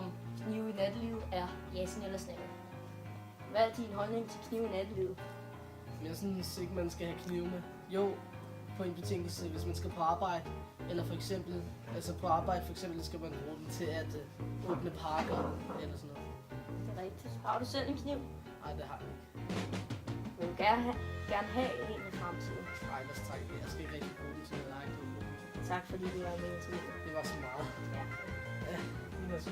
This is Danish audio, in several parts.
om knive i nattelivet er jassen eller snaven. Hvad er din holdning til knive i nattelivet? Jeg synes ikke, man skal have knive med. Jo, på en betingelse, hvis man skal på arbejde. Eller for eksempel, altså på arbejde for eksempel, skal man bruge den til at åbne pakker eller sådan noget. Det er rigtigt. Har du selv en kniv? Nej, det har jeg ikke. Vil du gerne have en i fremtiden? Nej, lad os trække. Jeg skal ikke rigtig bruge den til noget. Jeg har ikke brug for den. Tak fordi du var med til det. Det var så meget. Ja. Ja, det var så.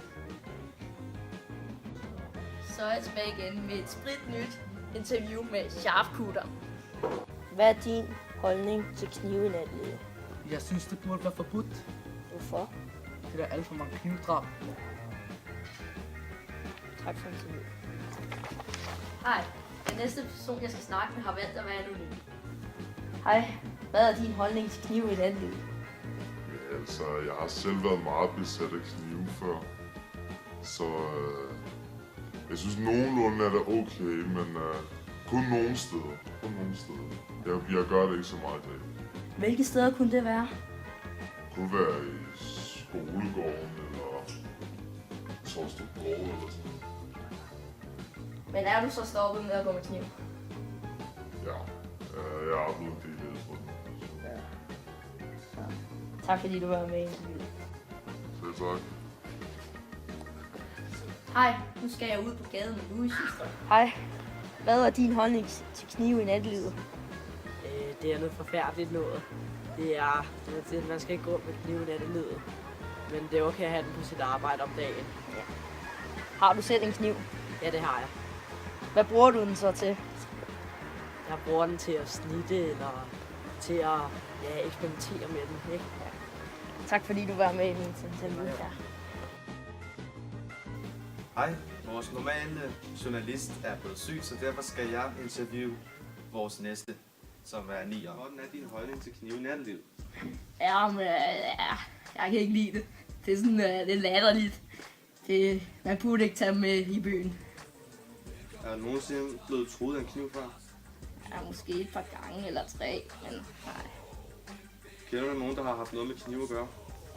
Så er jeg tilbage igen med et spritnyt interview med Sharpcooter. Hvad er din holdning til knive i nattelivet? Jeg synes, det burde være forbudt. Hvorfor? Det er alt for mange knivdrab. Tak for interviewet. Hej, den næste person, jeg skal snakke med, har valgt at være anonym. Hej, hvad er din holdning til knive i nattelivet? Ja, altså, jeg har selv været meget besat af knive før. Så jeg synes nogenlunde er det okay, men kun nogle steder. Kun nogle steder. Jeg gør det ikke så meget i dag. Hvilke steder kunne det være? Det kunne være i skolegården eller Torstrup Gård eller sådan noget. Men er du så stoppet med at gå med kniv? Ja, jeg har blevet en del ældre. Så. Tak fordi du var med i interviewet. Selv tak. Hej, nu skal jeg ud på gaden med Louis. Hej, hvad er din holdning til knive i nattelivet? Det er noget forfærdeligt noget. Det er man skal ikke gå med knive i nattelivet. Men det er okay at have den på sit arbejde om dagen. Ja. Har du selv en kniv? Ja, det har jeg. Hvad bruger du den så til? Jeg bruger den til at snitte eller til at eksperimentere med den. Ikke? Ja. Tak fordi du var med i min interview her. Hej, vores normale journalist er blevet syg, så derfor skal jeg interviewe vores næste, som er 9 år. Hvordan er din holdning til knive i nattelivet? Jeg kan ikke lide det. Det er sådan lidt latterligt. Man burde ikke tage dem med i byen. Er du nogensinde blevet truet af en kniv før? Ja, måske et par gange eller 3, men nej. Kender du nogen, der har haft noget med knive at gøre?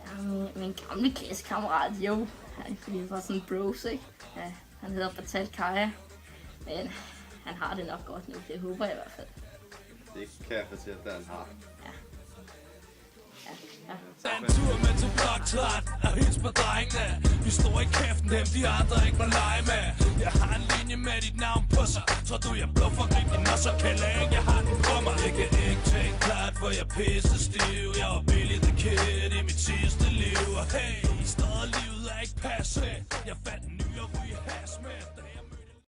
Ja, min gamle klassekammerat, jo. Han var sådan bros, ikke? Ja, han hedder Batal Kaja. Men han har det nok godt nu, det håber jeg i hvert fald. Det kan jeg fortælle, at han har. Ja. En tur med til bloktræt og hils på drengene. Vi står i kæften, dem de andre ikke må lege med. Jeg har en linje med dit navn på sig. Tror du jeg bluffer rigtig, når så kalder jeg ikke, jeg har den på mig. Jeg kan ikke tænke klart, for jeg pisse stiv. Jeg var Billy the Kid i mit sidste liv. Og hey, stadig livet er ikke passe. Jeg fandt en ny og ryge has med.